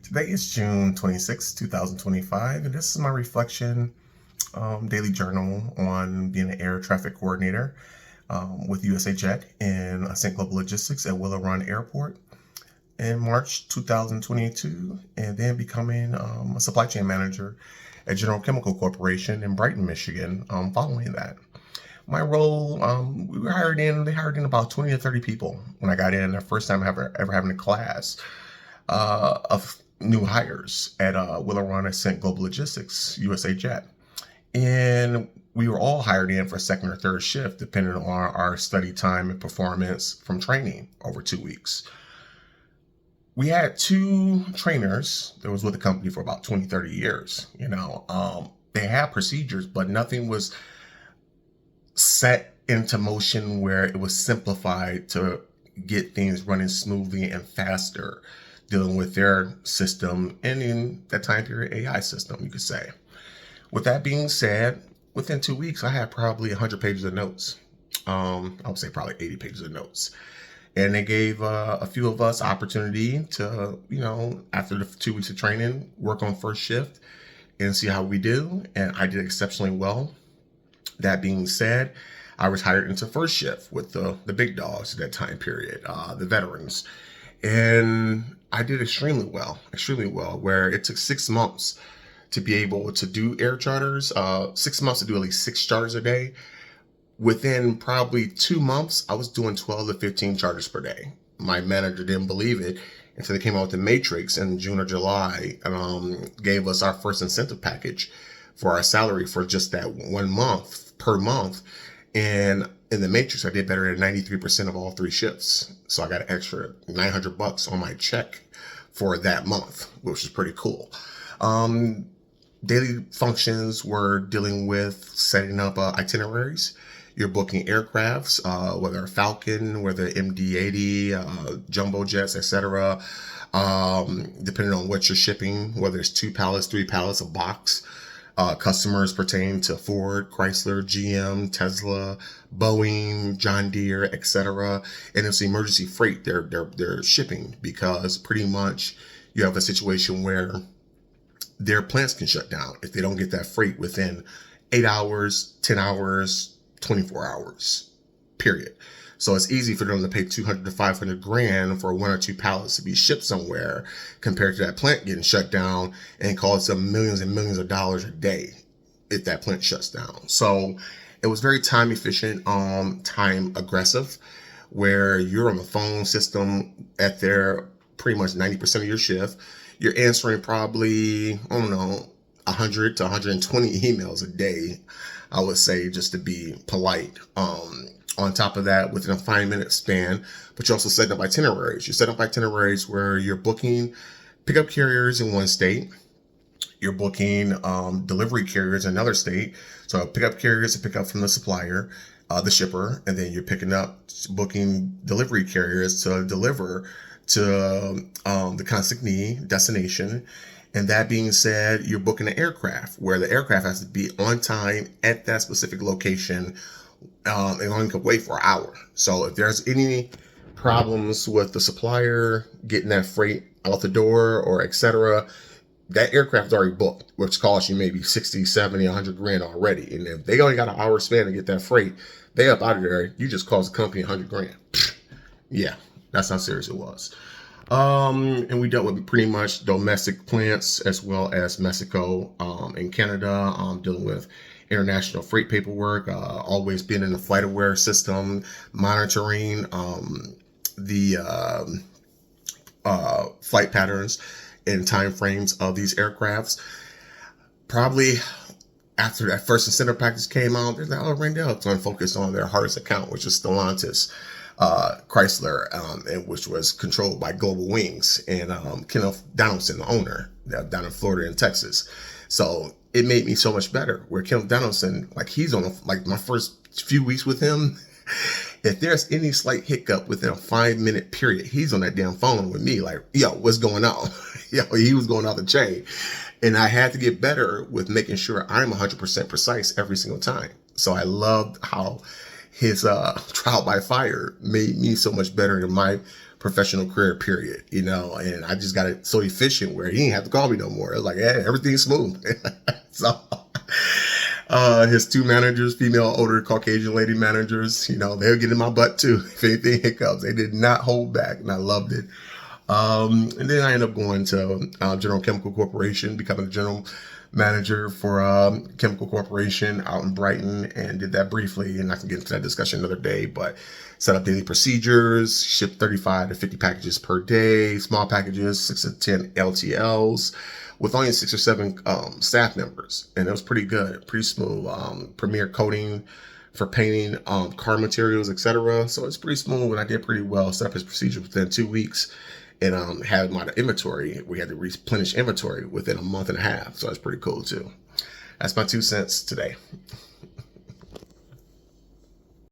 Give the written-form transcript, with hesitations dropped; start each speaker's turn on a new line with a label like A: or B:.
A: Today is June 26, 2025, and this is my reflection daily journal on being an air traffic coordinator with USA Jet in Ascent Global Logistics at Willow Airport in March 2022, and then becoming a supply chain manager at General Chemical Corporation in Brighton, Michigan following that. My role, they hired in about 20 to 30 people when I got in. The first time ever having a class of new hires at Willow Ascent Global Logistics, USA Jet. And we were all hired in for second or third shift, depending on our study time and performance from training over 2 weeks. We had two trainers that was with the company for about 20, 30 years. They had procedures, but nothing was set into motion where it was simplified to get things running smoothly and faster, dealing with their system, and in that time period, AI system, you could say. With that being said, within 2 weeks, I had probably 100 pages of notes. I would say probably 80 pages of notes. And they gave a few of us opportunity to, after the 2 weeks of training, work on first shift and see how we do. And I did exceptionally well. That being said, I was hired into first shift with the big dogs at that time period, the veterans. And I did extremely well, where it took 6 months to be able to do air charters, 6 months to do at least 6 charters a day. Within probably 2 months, I was doing 12 to 15 charters per day. My manager didn't believe it until they came out with the matrix in June or July, gave us our first incentive package for our salary for just that 1 month per month. And in the matrix, I did better than 93% of all 3 shifts. So I got an extra $900 on my check for that month, which is pretty cool. Daily functions were dealing with setting up itineraries. You're booking aircrafts, whether Falcon, whether MD-80, jumbo jets, etc. Depending on what you're shipping, whether it's 2 pallets, 3 pallets, a box. Customers pertain to Ford, Chrysler, GM, Tesla, Boeing, John Deere, etc. And it's emergency freight they're shipping, because pretty much you have a situation where their plants can shut down if they don't get that freight within 8 hours, 10 hours, 24 hours, period. So it's easy for them to pay $200 to $500 for 1 or 2 pallets to be shipped somewhere, compared to that plant getting shut down and cost them millions and millions of dollars a day if that plant shuts down. So it was very time efficient, time aggressive, where you're on the phone system at their pretty much 90% of your shift. You're answering probably, 100 to 120 emails a day, I would say, just to be polite. On top of that, within a 5-minute span, but you're also setting up itineraries. You set up itineraries where you're booking pickup carriers in one state. You're booking delivery carriers in another state. So pickup carriers to pick up from the supplier, the shipper, and then you're booking delivery carriers to deliver to the consignee destination. And that being said, you're booking an aircraft where the aircraft has to be on time at that specific location. And only could wait for an hour. So if there's any problems with the supplier getting that freight out the door or etc., that aircraft is already booked, which costs you maybe 60, 70, 100 grand already. And if they only got an hour span to get that freight, they up out of there. You just cost the company 100 grand. Yeah, that's how serious it was. And we dealt with pretty much domestic plants as well as Mexico and Canada, dealing with international freight paperwork, always being in the flight aware system, monitoring the flight patterns and time frames of these aircrafts. Probably after that first incentive package came out, there's that Randell going to focus on their hardest account, which is Stellantis, Chrysler, and which was controlled by Global Wings and Kenneth Donaldson, the owner, down in Florida and Texas. So it made me so much better. Where Kenneth Donaldson, he's on my first few weeks with him, if there's any slight hiccup within a 5-minute period, he's on that damn phone with me, like, yo, what's going on? He was going off the chain. And I had to get better with making sure I'm 100% precise every single time. So I loved how his trial by fire made me so much better in my professional career period, you know, and I just got it so efficient where he didn't have to call me no more. It was like, yeah, everything's smooth. So his two managers, female, older Caucasian lady managers, you know, they were getting my butt too. If anything hiccups, they did not hold back, and I loved it. And then I ended up going to General Chemical Corporation, becoming a general manager for Chemical Corporation out in Brighton, and did that briefly. And I can get into that discussion another day, but set up daily procedures, ship 35 to 50 packages per day, small packages, 6 to 10 LTLs, with only 6 or 7 staff members. And it was pretty good, pretty smooth. Premier coating for painting, car materials, etc. So it's pretty smooth, and I did pretty well. Set up his procedure within 2 weeks, and had my inventory. We had to replenish inventory within a month and a half. So that's pretty cool too. That's my 2 cents today.